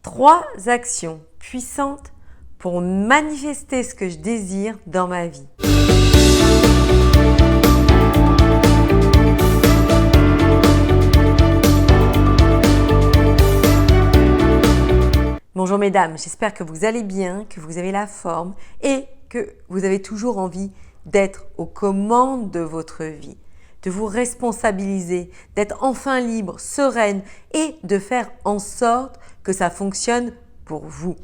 3 actions puissantes pour manifester ce que je désire dans ma vie. Bonjour mesdames, j'espère que vous allez bien, que vous avez la forme et que vous avez toujours envie d'être aux commandes de votre vie, de vous responsabiliser, d'être enfin libre, sereine et de faire en sorte que ça fonctionne pour vous.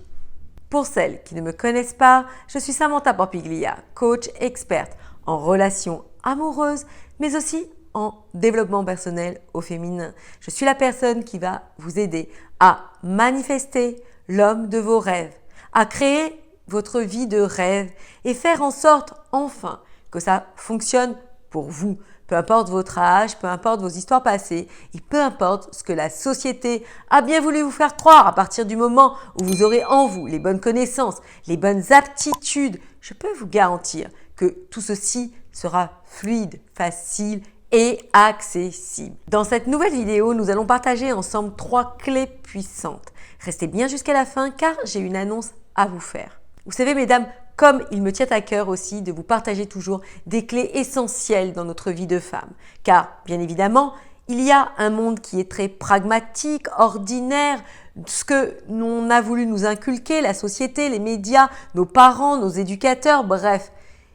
Pour celles qui ne me connaissent pas, je suis Samantha Porpiglia, coach experte en relations amoureuses, mais aussi en développement personnel au féminin. Je suis la personne qui va vous aider à manifester l'homme de vos rêves, à créer votre vie de rêve et faire en sorte enfin que ça fonctionne pour vous. Peu importe votre âge, peu importe vos histoires passées et peu importe ce que la société a bien voulu vous faire croire à partir du moment où vous aurez en vous les bonnes connaissances, les bonnes aptitudes, je peux vous garantir que tout ceci sera fluide, facile et accessible. Dans cette nouvelle vidéo, nous allons partager ensemble 3 clés puissantes. Restez bien jusqu'à la fin car j'ai une annonce à vous faire. Vous savez mesdames, comme il me tient à cœur aussi de vous partager toujours des clés essentielles dans notre vie de femme. Car bien évidemment, il y a un monde qui est très pragmatique, ordinaire, ce que l'on a voulu nous inculquer, la société, les médias, nos parents, nos éducateurs, bref.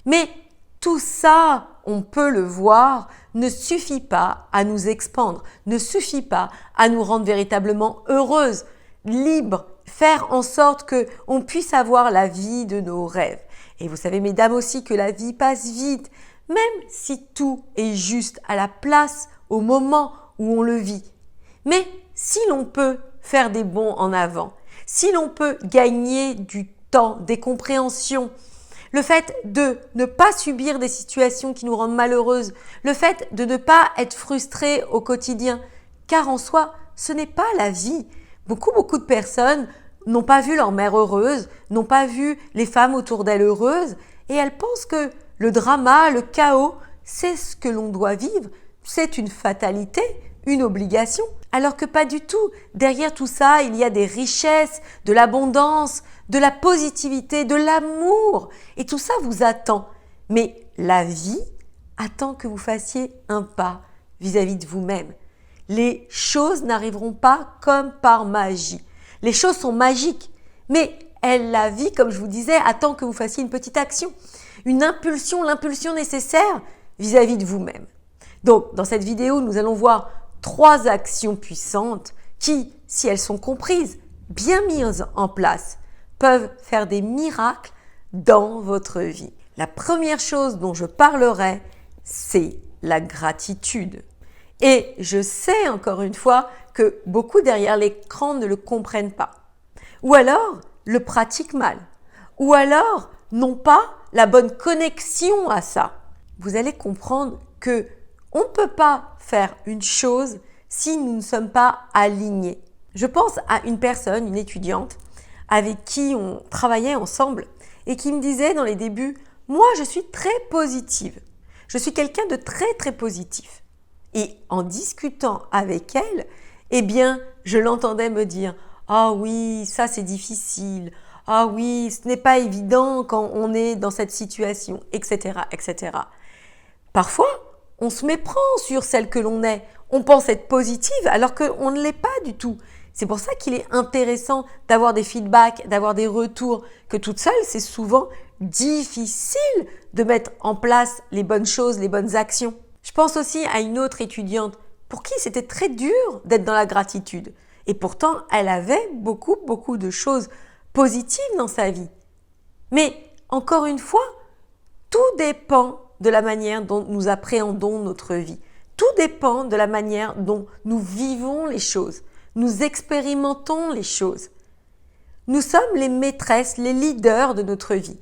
Mais tout ça, on peut le voir, ne suffit pas à nous expandre, ne suffit pas à nous rendre véritablement heureuses, libres, faire en sorte qu'on puisse avoir la vie de nos rêves. Et vous savez mesdames aussi que la vie passe vite, même si tout est juste à la place, au moment où on le vit. Mais si l'on peut faire des bonds en avant, si l'on peut gagner du temps, des compréhensions, le fait de ne pas subir des situations qui nous rendent malheureuses, le fait de ne pas être frustré au quotidien, car en soi, ce n'est pas la vie. Beaucoup de personnes n'ont pas vu leur mère heureuse, n'ont pas vu les femmes autour d'elles heureuses et elles pensent que le drama, le chaos, c'est ce que l'on doit vivre, c'est une fatalité, une obligation. Alors que pas du tout. Derrière tout ça, il y a des richesses, de l'abondance, de la positivité, de l'amour et tout ça vous attend. Mais la vie attend que vous fassiez un pas vis-à-vis de vous-même. Les choses n'arriveront pas comme par magie. Les choses sont magiques, mais la vie, comme je vous disais, attend que vous fassiez une petite action, une impulsion, l'impulsion nécessaire vis-à-vis de vous-même. Donc, dans cette vidéo, nous allons voir 3 actions puissantes qui, si elles sont comprises, bien mises en place, peuvent faire des miracles dans votre vie. La première chose dont je parlerai, c'est la gratitude. Et je sais encore une fois que beaucoup derrière l'écran ne le comprennent pas. Ou alors le pratiquent mal. Ou alors n'ont pas la bonne connexion à ça. Vous allez comprendre que on ne peut pas faire une chose si nous ne sommes pas alignés. Je pense à une personne, une étudiante, avec qui on travaillait ensemble et qui me disait dans les débuts, moi je suis très positive. Je suis quelqu'un de très positif. Et en discutant avec elle, eh bien, je l'entendais me dire « Ah oui, ça c'est difficile. Ah oui, ce n'est pas évident quand on est dans cette situation, etc. etc. » Parfois, on se méprend sur celle que l'on est. On pense être positive alors qu'on ne l'est pas du tout. C'est pour ça qu'il est intéressant d'avoir des feedbacks, d'avoir des retours, que toute seule, c'est souvent difficile de mettre en place les bonnes choses, les bonnes actions. Je pense aussi à une autre étudiante pour qui c'était très dur d'être dans la gratitude. Et pourtant, elle avait beaucoup de choses positives dans sa vie. Mais encore une fois, tout dépend de la manière dont nous appréhendons notre vie. Tout dépend de la manière dont nous vivons les choses. Nous expérimentons les choses. Nous sommes les maîtresses, les leaders de notre vie.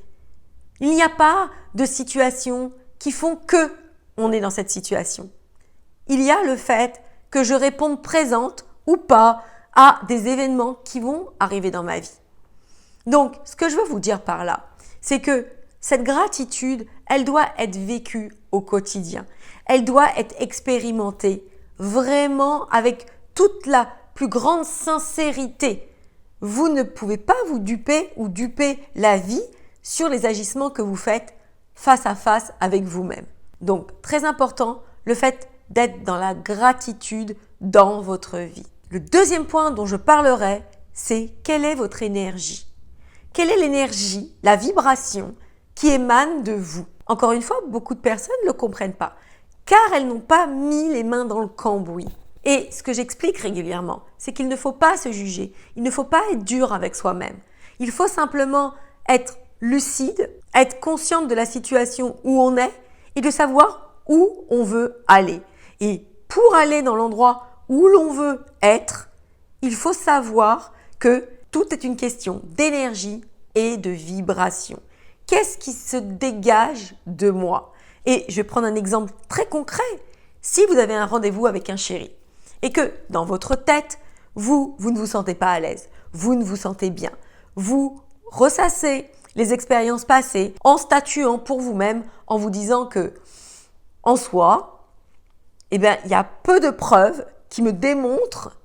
Il n'y a pas de situation qui font que on est dans cette situation. Il y a le fait que je réponde présente ou pas à des événements qui vont arriver dans ma vie. Donc, ce que je veux vous dire par là, c'est que cette gratitude, elle doit être vécue au quotidien. Elle doit être expérimentée vraiment avec toute la plus grande sincérité vous ne pouvez pas vous duper ou duper la vie sur les agissements que vous faites face à face avec vous-même. Donc, très important, le fait d'être dans la gratitude dans votre vie. Le deuxième point dont je parlerai, c'est quelle est votre énergie? Quelle est l'énergie, la vibration qui émane de vous? Encore une fois, beaucoup de personnes ne le comprennent pas, car elles n'ont pas mis les mains dans le cambouis. Et ce que j'explique régulièrement, c'est qu'il ne faut pas se juger, il ne faut pas être dur avec soi-même. Il faut simplement être lucide, être consciente de la situation où on est et de savoir où on veut aller. Et pour aller dans l'endroit où l'on veut être, il faut savoir que tout est une question d'énergie et de vibration. Qu'est-ce qui se dégage de moi? Et je vais prendre un exemple très concret. Si vous avez un rendez-vous avec un chéri et que dans votre tête, vous ne vous sentez pas à l'aise, vous ne vous sentez bien, vous ressassez les expériences passées en statuant pour vous-même, en vous disant que, en soi, il y a peu de preuves qui me démontrent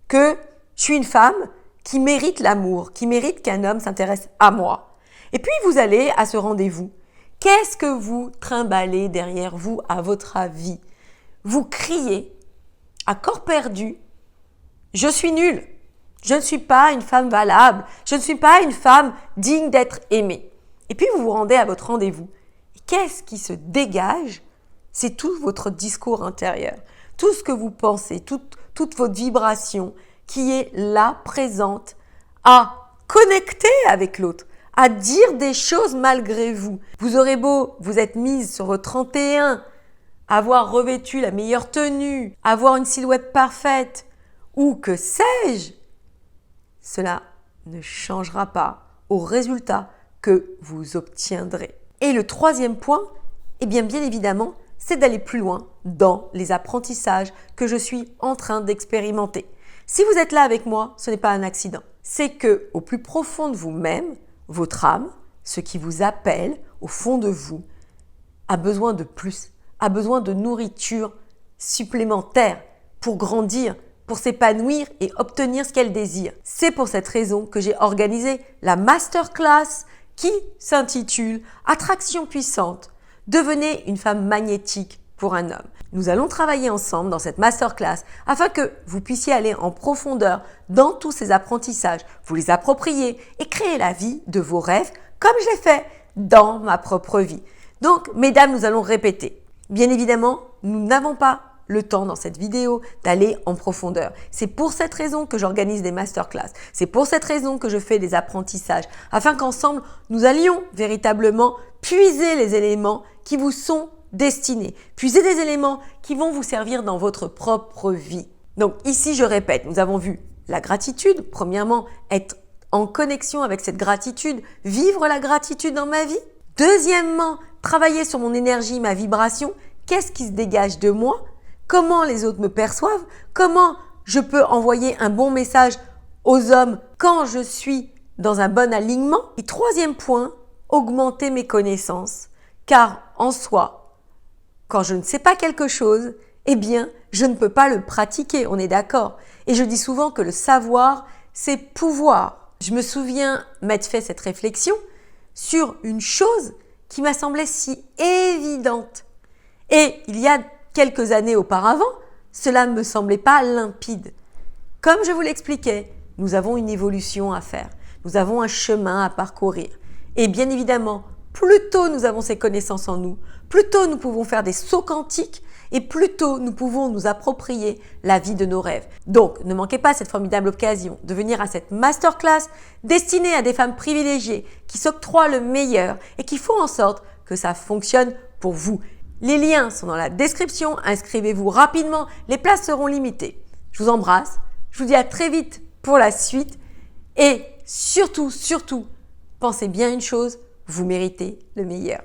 que je suis une femme qui mérite l'amour, qui mérite qu'un homme s'intéresse à moi. Et puis vous allez à ce rendez-vous. Qu'est-ce que vous trimballez derrière vous à votre avis? Vous criez à corps perdu, je suis nulle, je ne suis pas une femme valable, je ne suis pas une femme digne d'être aimée. Et puis vous vous rendez à votre rendez-vous. Et qu'est-ce qui se dégage? C'est tout votre discours intérieur, tout ce que vous pensez, toute votre vibration qui est là, présente, à connecter avec l'autre, à dire des choses malgré vous. Vous aurez beau vous être mise sur votre 31, avoir revêtu la meilleure tenue, avoir une silhouette parfaite, ou que sais-je, cela ne changera pas au résultat que vous obtiendrez. Et le troisième point, bien évidemment, c'est d'aller plus loin dans les apprentissages que je suis en train d'expérimenter. Si vous êtes là avec moi, ce n'est pas un accident. C'est que au plus profond de vous-même, votre âme, ce qui vous appelle au fond de vous, a besoin de plus, a besoin de nourriture supplémentaire pour grandir, pour s'épanouir et obtenir ce qu'elle désire. C'est pour cette raison que j'ai organisé la masterclass qui s'intitule « Attraction puissante, devenez une femme magnétique pour un homme ». Nous allons travailler ensemble dans cette masterclass afin que vous puissiez aller en profondeur dans tous ces apprentissages, vous les approprier et créer la vie de vos rêves comme je l'ai fait dans ma propre vie. Donc, mesdames, nous allons répéter. Bien évidemment, nous n'avons pas le temps dans cette vidéo d'aller en profondeur. C'est pour cette raison que j'organise des masterclass. C'est pour cette raison que je fais des apprentissages afin qu'ensemble, nous allions véritablement puiser les éléments qui vous sont destinés. Puiser des éléments qui vont vous servir dans votre propre vie. Donc ici, je répète, nous avons vu la gratitude. Premièrement, être en connexion avec cette gratitude, vivre la gratitude dans ma vie. Deuxièmement, travailler sur mon énergie, ma vibration. Qu'est-ce qui se dégage de moi? Comment les autres me perçoivent? Comment je peux envoyer un bon message aux hommes quand je suis dans un bon alignement? Et troisième point, augmenter mes connaissances. Car en soi, quand je ne sais pas quelque chose, je ne peux pas le pratiquer, on est d'accord. Et je dis souvent que le savoir, c'est pouvoir. Je me souviens m'être fait cette réflexion sur une chose qui m'a semblé si évidente. Et il y a quelques années auparavant, cela ne me semblait pas limpide. Comme je vous l'expliquais, nous avons une évolution à faire. Nous avons un chemin à parcourir. Et bien évidemment, plus tôt nous avons ces connaissances en nous, plus tôt nous pouvons faire des sauts quantiques et plus tôt nous pouvons nous approprier la vie de nos rêves. Donc, ne manquez pas cette formidable occasion de venir à cette masterclass destinée à des femmes privilégiées qui s'octroient le meilleur et qui font en sorte que ça fonctionne pour vous. Les liens sont dans la description, inscrivez-vous rapidement, les places seront limitées. Je vous embrasse, je vous dis à très vite pour la suite et surtout, pensez bien une chose, vous méritez le meilleur.